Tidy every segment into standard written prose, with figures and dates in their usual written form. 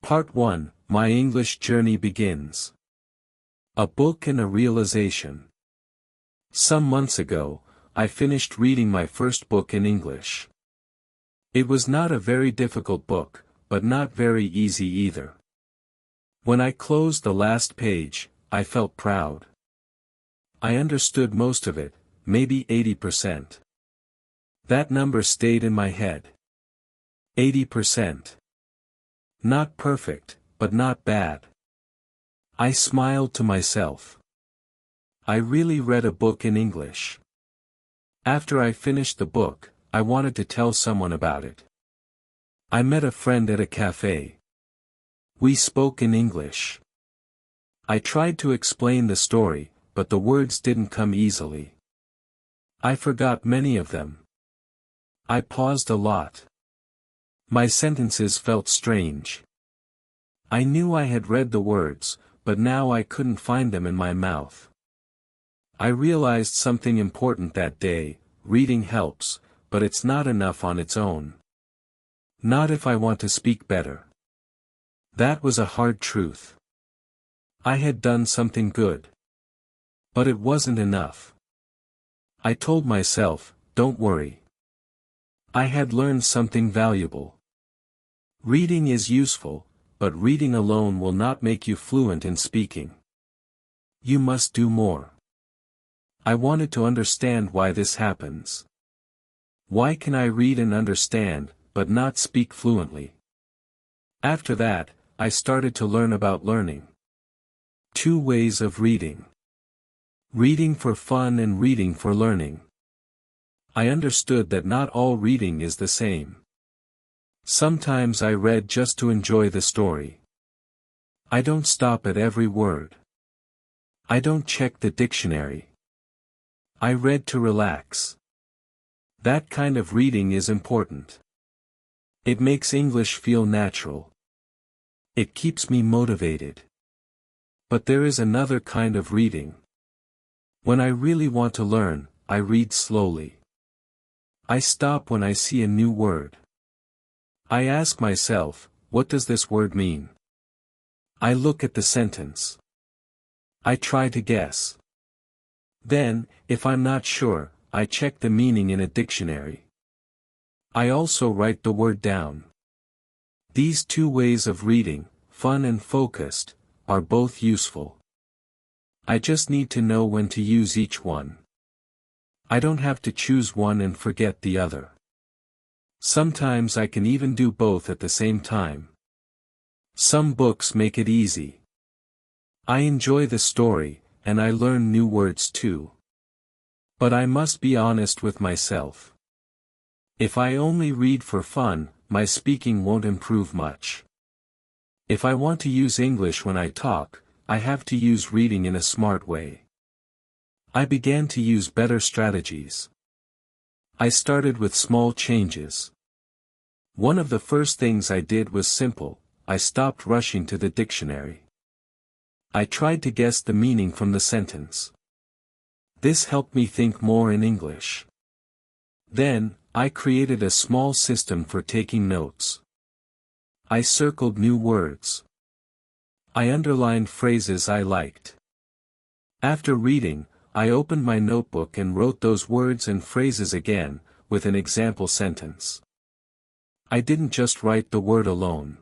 Part 1, My English Journey Begins. A Book and a Realization. Some months ago, I finished reading my first book in English. It was not a very difficult book, but not very easy either. When I closed the last page, I felt proud. I understood most of it, maybe 80%. That number stayed in my head. 80%. Not perfect, but not bad. I smiled to myself. I really read a book in English. After I finished the book, I wanted to tell someone about it. I met a friend at a cafe. We spoke in English. I tried to explain the story, but the words didn't come easily. I forgot many of them. I paused a lot. My sentences felt strange. I knew I had read the words, but now I couldn't find them in my mouth. I realized something important that day: reading helps, but it's not enough on its own. Not if I want to speak better. That was a hard truth. I had done something good. But it wasn't enough. I told myself, don't worry. I had learned something valuable. Reading is useful, but reading alone will not make you fluent in speaking. You must do more. I wanted to understand why this happens. Why can I read and understand, but not speak fluently? After that, I started to learn about learning. 2 ways of reading. Reading for fun and reading for learning. I understood that not all reading is the same. Sometimes I read just to enjoy the story. I don't stop at every word. I don't check the dictionary. I read to relax. That kind of reading is important. It makes English feel natural. It keeps me motivated. But there is another kind of reading. When I really want to learn, I read slowly. I stop when I see a new word. I ask myself, what does this word mean? I look at the sentence. I try to guess. Then, if I'm not sure, I check the meaning in a dictionary. I also write the word down. These 2 ways of reading, fun and focused, are both useful. I just need to know when to use each one. I don't have to choose one and forget the other. Sometimes I can even do both at the same time. Some books make it easy. I enjoy the story, and I learn new words too. But I must be honest with myself. If I only read for fun, my speaking won't improve much. If I want to use English when I talk, I have to use reading in a smart way. I began to use better strategies. I started with small changes. One of the first things I did was simple: I stopped rushing to the dictionary. I tried to guess the meaning from the sentence. This helped me think more in English. Then, I created a small system for taking notes. I circled new words. I underlined phrases I liked. After reading, I opened my notebook and wrote those words and phrases again, with an example sentence. I didn't just write the word alone.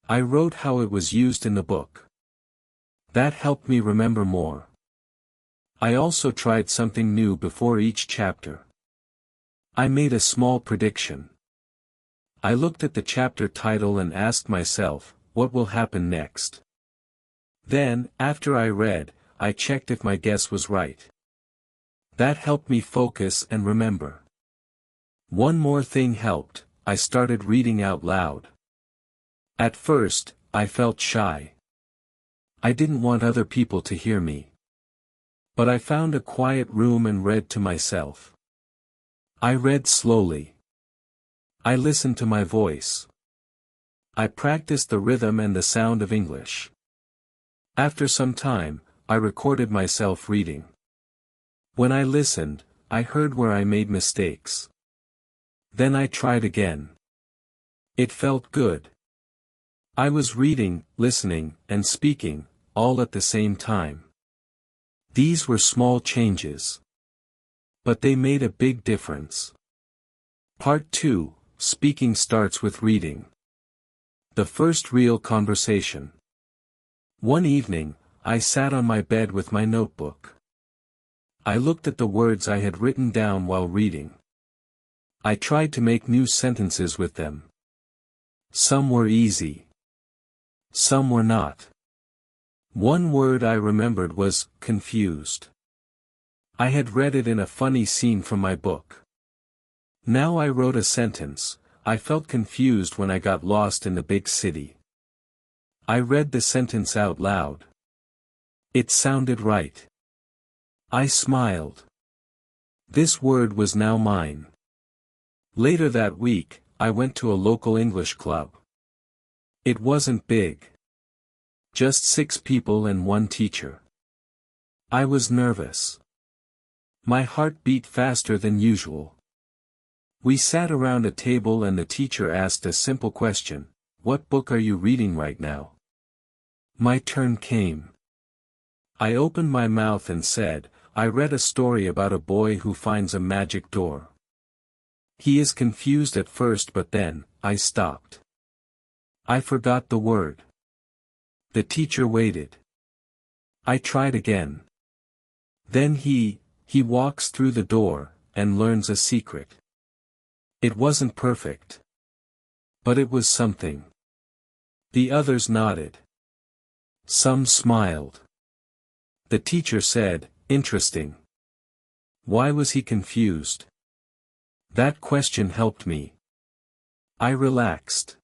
I wrote how it was used in the book. That helped me remember more. I also tried something new before each chapter. I made a small prediction. I looked at the chapter title and asked myself, what will happen next? Then, after I read, I checked if my guess was right. That helped me focus and remember. One more thing helped: I started reading out loud. At first, I felt shy. I didn't want other people to hear me. But I found a quiet room and read to myself. I read slowly. I listened to my voice. I practiced the rhythm and the sound of English. After some time, I recorded myself reading. When I listened, I heard where I made mistakes. Then I tried again. It felt good. I was reading, listening, and speaking, all at the same time. These were small changes. But they made a big difference. Part 2, Speaking starts with reading. The first real conversation. One evening, I sat on my bed with my notebook. I looked at the words I had written down while reading. I tried to make new sentences with them. Some were easy. Some were not. One word I remembered was confused. I had read it in a funny scene from my book. Now I wrote a sentence. I felt confused when I got lost in the big city. I read the sentence out loud. It sounded right. I smiled. This word was now mine. Later that week, I went to a local English club. It wasn't big. Just 6 people and 1 teacher. I was nervous. My heart beat faster than usual. We sat around a table and the teacher asked a simple question, "What book are you reading right now?" My turn came. I opened my mouth and said, "I read a story about a boy who finds a magic door. He is confused at first but then, I stopped. I forgot the word." The teacher waited. I tried again. Then he walks through the door, and learns a secret. It wasn't perfect. But it was something. The others nodded. Some smiled. The teacher said, "Interesting. Why was he confused?" That question helped me. I relaxed.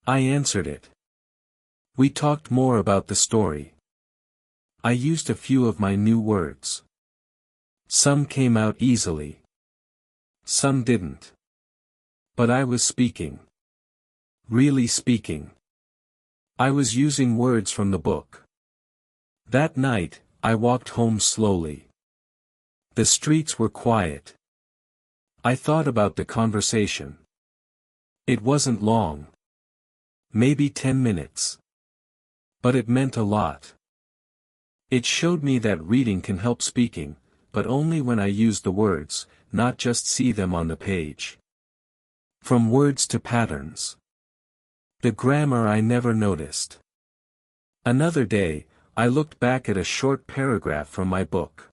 I answered it. We talked more about the story. I used a few of my new words. Some came out easily. Some didn't. But I was speaking. Really speaking. I was using words from the book. That night, I walked home slowly. The streets were quiet. I thought about the conversation. It wasn't long. Maybe 10 minutes. But it meant a lot. It showed me that reading can help speaking, but only when I use the words, not just see them on the page. From words to patterns. The grammar I never noticed. Another day, I looked back at a short paragraph from my book.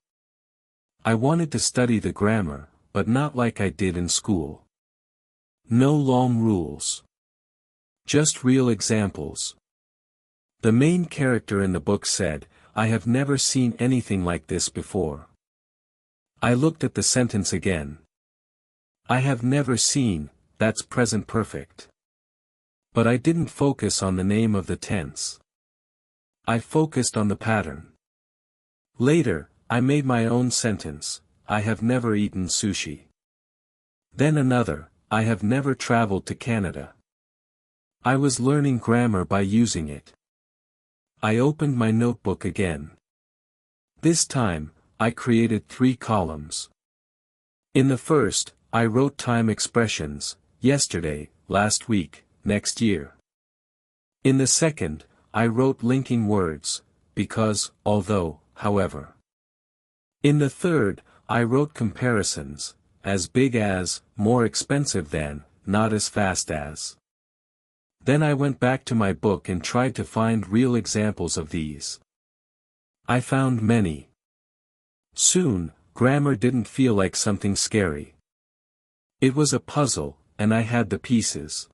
I wanted to study the grammar, but not like I did in school. No long rules. Just real examples. The main character in the book said, "I have never seen anything like this before." I looked at the sentence again. I have never seen, that's present perfect. But I didn't focus on the name of the tense. I focused on the pattern. Later, I made my own sentence, "I have never eaten sushi." Then another, "I have never traveled to Canada." I was learning grammar by using it. I opened my notebook again. This time, I created 3 columns. In the first, I wrote time expressions, yesterday, last week, next year. In the second, I wrote linking words, because, although, however. In the third, I wrote comparisons, as big as, more expensive than, not as fast as. Then I went back to my book and tried to find real examples of these. I found many. Soon, grammar didn't feel like something scary. It was a puzzle, and I had the pieces.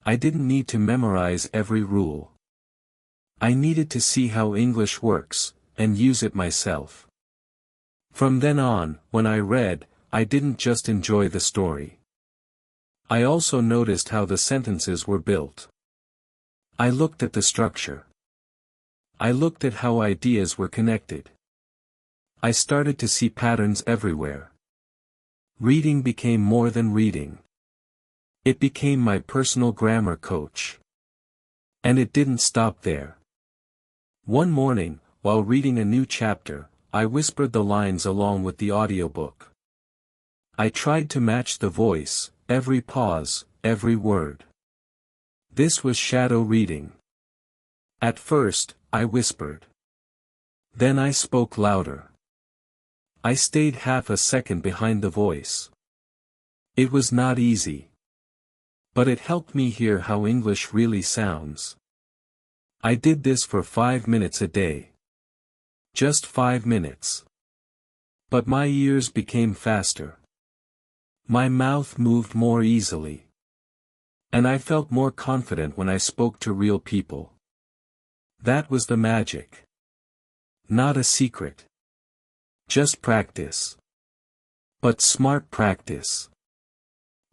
I didn't need to memorize every rule. I needed to see how English works, and use it myself. From then on, when I read, I didn't just enjoy the story. I also noticed how the sentences were built. I looked at the structure. I looked at how ideas were connected. I started to see patterns everywhere. Reading became more than reading. It became my personal grammar coach. And it didn't stop there. One morning, while reading a new chapter, I whispered the lines along with the audiobook. I tried to match the voice, every pause, every word. This was shadow reading. At first, I whispered. Then I spoke louder. I stayed half a second behind the voice. It was not easy. But it helped me hear how English really sounds. I did this for 5 minutes a day. Just 5 minutes. But my ears became faster. My mouth moved more easily. And I felt more confident when I spoke to real people. That was the magic. Not a secret. Just practice. But smart practice.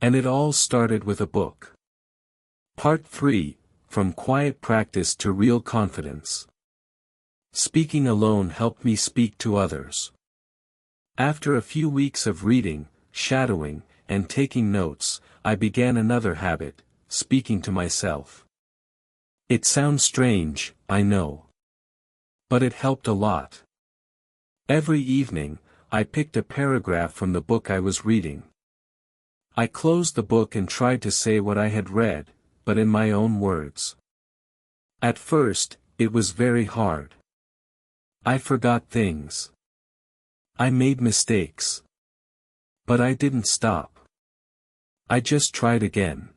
And it all started with a book. Part 3, From Quiet Practice to Real Confidence. Speaking alone helped me speak to others. After a few weeks of reading, shadowing, and taking notes, I began another habit, speaking to myself. It sounds strange, I know. But it helped a lot. Every evening, I picked a paragraph from the book I was reading. I closed the book and tried to say what I had read, but in my own words. At first, it was very hard. I forgot things. I made mistakes. But I didn't stop. I just tried again.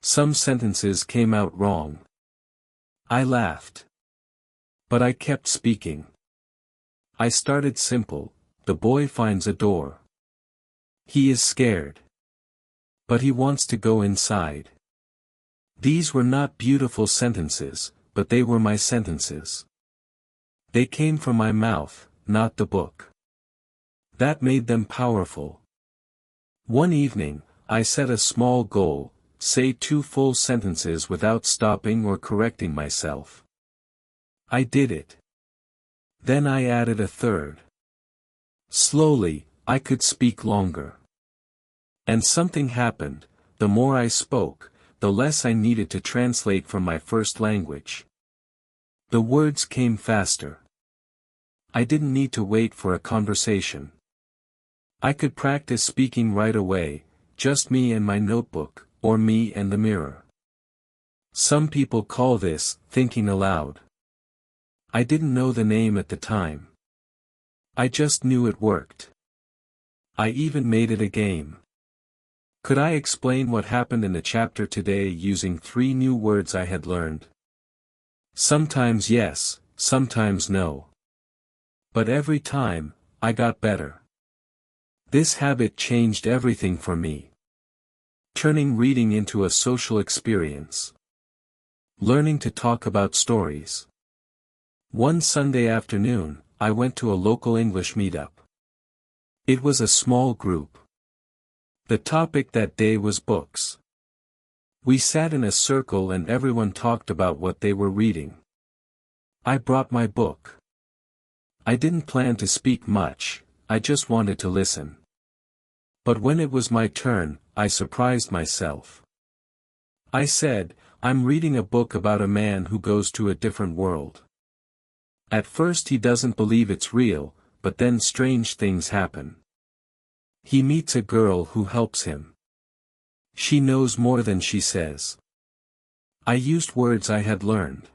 Some sentences came out wrong. I laughed. But I kept speaking. I started simple, the boy finds a door. He is scared. But he wants to go inside. These were not beautiful sentences, but they were my sentences. They came from my mouth, not the book. That made them powerful. One evening, I set a small goal, say 2 full sentences without stopping or correcting myself. I did it. Then I added a third. Slowly, I could speak longer. And something happened, the more I spoke, the less I needed to translate from my first language. The words came faster. I didn't need to wait for a conversation. I could practice speaking right away, just me and my notebook, or me and the mirror. Some people call this thinking aloud. I didn't know the name at the time. I just knew it worked. I even made it a game. Could I explain what happened in the chapter today using 3 new words I had learned? Sometimes yes, sometimes no. But every time, I got better. This habit changed everything for me. Turning reading into a social experience. Learning to talk about stories. One Sunday afternoon, I went to a local English meetup. It was a small group. The topic that day was books. We sat in a circle and everyone talked about what they were reading. I brought my book. I didn't plan to speak much, I just wanted to listen. But when it was my turn, I surprised myself. I said, I'm reading a book about a man who goes to a different world. At first he doesn't believe it's real, but then strange things happen. He meets a girl who helps him. She knows more than she says. I used words I had learned.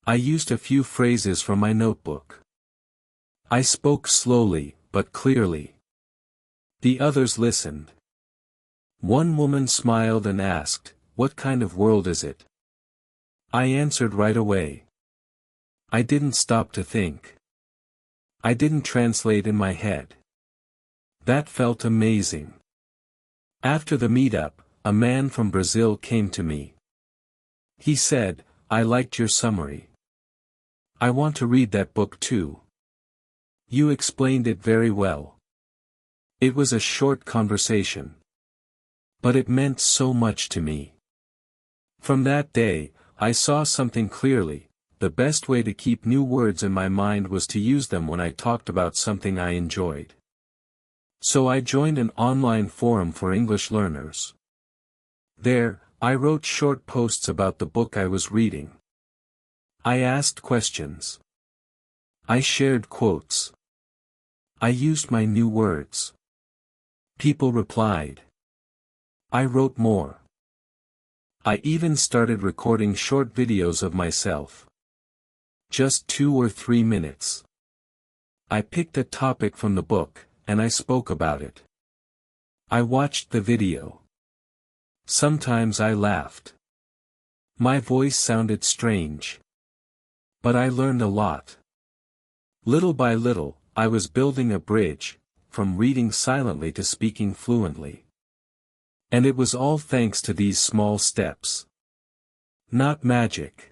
I used a few phrases from my notebook. I spoke slowly, but clearly. The others listened. One woman smiled and asked, "What kind of world is it?" I answered right away. I didn't stop to think. I didn't translate in my head. That felt amazing. After the meetup, a man from Brazil came to me. He said, "I liked your summary. I want to read that book too. You explained it very well." It was a short conversation. But it meant so much to me. From that day, I saw something clearly: the best way to keep new words in my mind was to use them when I talked about something I enjoyed. So I joined an online forum for English learners. There, I wrote short posts about the book I was reading. I asked questions. I shared quotes. I used my new words. People replied. I wrote more. I even started recording short videos of myself. Just 2 or 3 minutes. I picked a topic from the book, and I spoke about it. I watched the video. Sometimes I laughed. My voice sounded strange. But I learned a lot. Little by little, I was building a bridge, from reading silently to speaking fluently. And it was all thanks to these small steps. Not magic.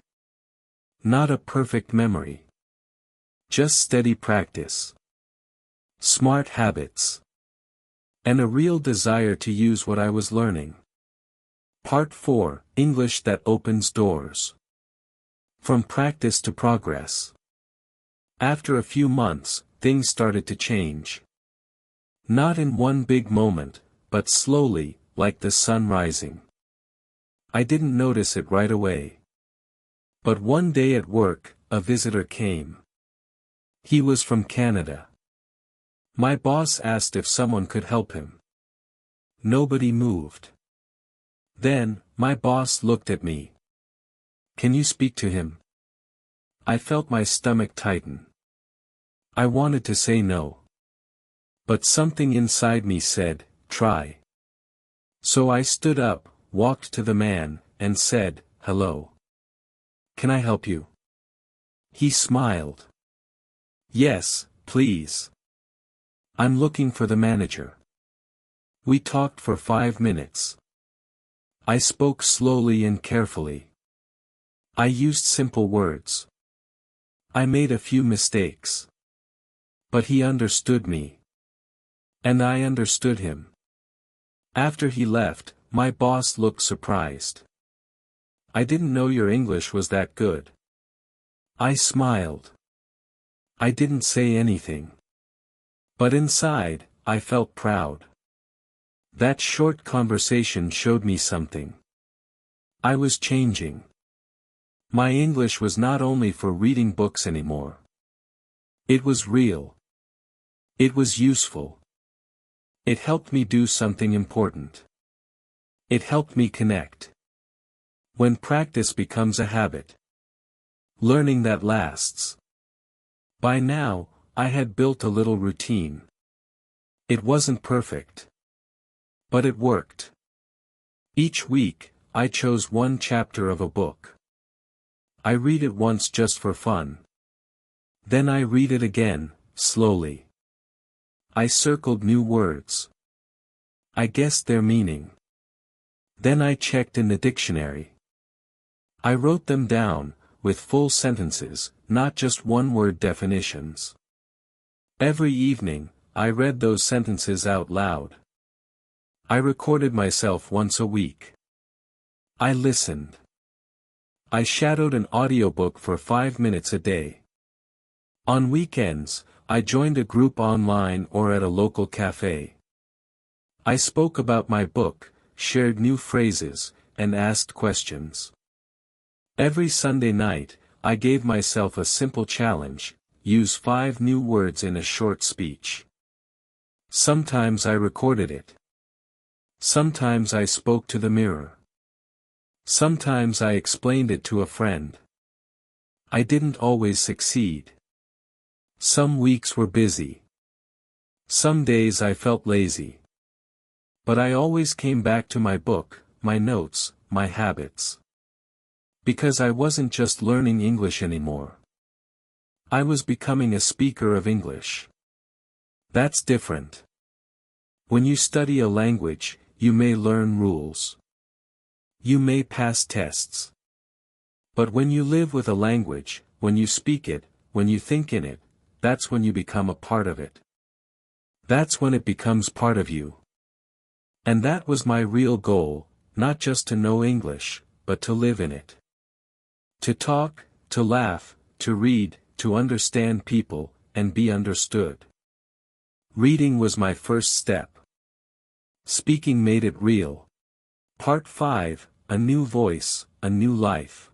Not a perfect memory. Just steady practice. Smart habits. And a real desire to use what I was learning. Part 4, English that opens doors. From practice to progress. After a few months, things started to change. Not in one big moment, but slowly, like the sun rising. I didn't notice it right away. But one day at work, a visitor came. He was from Canada. My boss asked if someone could help him. Nobody moved. Then, my boss looked at me. "Can you speak to him?" I felt my stomach tighten. I wanted to say no. But something inside me said, "Try." So I stood up, walked to the man, and said, "Hello. Can I help you?" He smiled. "Yes, please. I'm looking for the manager." We talked for 5 minutes. I spoke slowly and carefully. I used simple words. I made a few mistakes. But he understood me. And I understood him. After he left, my boss looked surprised. "I didn't know your English was that good." I smiled. I didn't say anything. But inside, I felt proud. That short conversation showed me something. I was changing. My English was not only for reading books anymore. It was real. It was useful. It helped me do something important. It helped me connect. When practice becomes a habit. Learning that lasts. By now, I had built a little routine. It wasn't perfect. But it worked. Each week, I chose one chapter of a book. I read it once just for fun. Then I read it again, slowly. I circled new words. I guessed their meaning. Then I checked in the dictionary. I wrote them down, with full sentences, not just one-word definitions. Every evening, I read those sentences out loud. I recorded myself once a week. I listened. I shadowed an audiobook for 5 minutes a day. On weekends, I joined a group online or at a local cafe. I spoke about my book, shared new phrases, and asked questions. Every Sunday night, I gave myself a simple challenge: use 5 new words in a short speech. Sometimes I recorded it. Sometimes I spoke to the mirror. Sometimes I explained it to a friend. I didn't always succeed. Some weeks were busy. Some days I felt lazy. But I always came back to my book, my notes, my habits. Because I wasn't just learning English anymore. I was becoming a speaker of English. That's different. When you study a language, you may learn rules. You may pass tests. But when you live with a language, when you speak it, when you think in it, that's when you become a part of it. That's when it becomes part of you. And that was my real goal, not just to know English, but to live in it. To talk, to laugh, to read, to understand people, and be understood. Reading was my first step. Speaking made it real. Part 5, A New Voice, A New Life.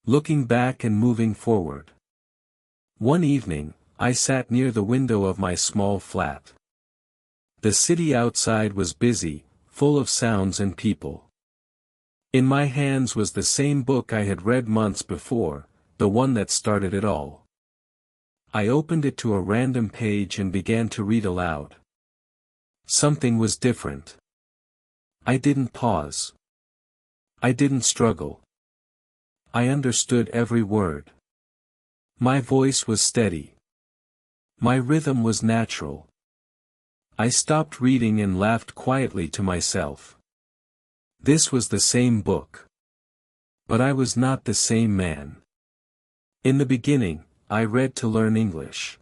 Looking back and moving forward. One evening, I sat near the window of my small flat. The city outside was busy, full of sounds and people. In my hands was the same book I had read months before, the one that started it all. I opened it to a random page and began to read aloud. Something was different. I didn't pause. I didn't struggle. I understood every word. My voice was steady. My rhythm was natural. I stopped reading and laughed quietly to myself. This was the same book. But I was not the same man. In the beginning, I read to learn English.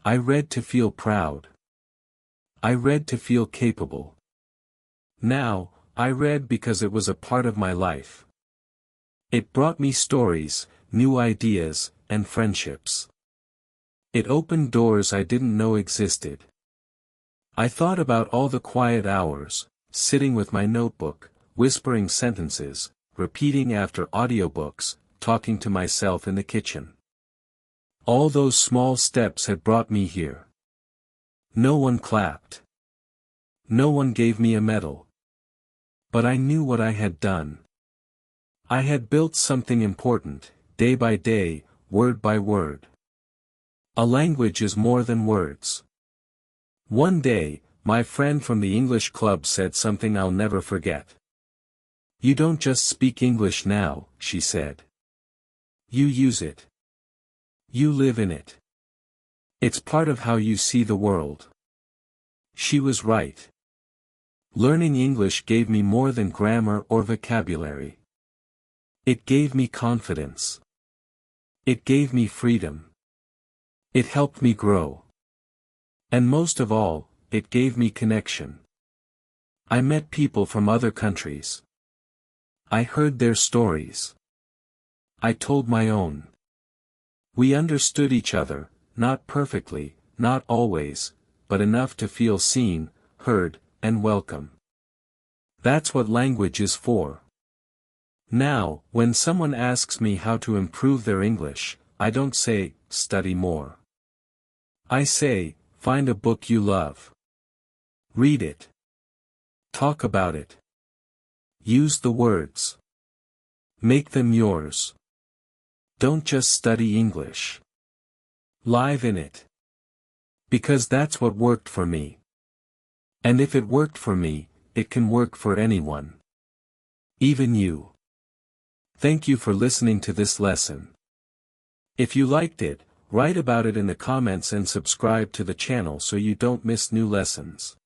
I read to feel proud. I read to feel capable. Now, I read because it was a part of my life. It brought me stories, new ideas, and friendships. It opened doors I didn't know existed. I thought about all the quiet hours, sitting with my notebook, whispering sentences, repeating after audiobooks, talking to myself in the kitchen. All those small steps had brought me here. No one clapped. No one gave me a medal. But I knew what I had done. I had built something important, day by day, word by word. A language is more than words. One day, my friend from the English club said something I'll never forget. You don't just speak English now, she said. You use it. You live in it. It's part of how you see the world. She was right. Learning English gave me more than grammar or vocabulary. It gave me confidence. It gave me freedom. It helped me grow. And most of all, it gave me connection. I met people from other countries. I heard their stories. I told my own. We understood each other, not perfectly, not always, but enough to feel seen, heard, and welcome. That's what language is for. Now, when someone asks me how to improve their English, I don't say, study more. I say, find a book you love. Read it. Talk about it. Use the words. Make them yours. Don't just study English. Live in it. Because that's what worked for me. And if it worked for me, it can work for anyone. Even you. Thank you for listening to this lesson. If you liked it, write about it in the comments and subscribe to the channel so you don't miss new lessons.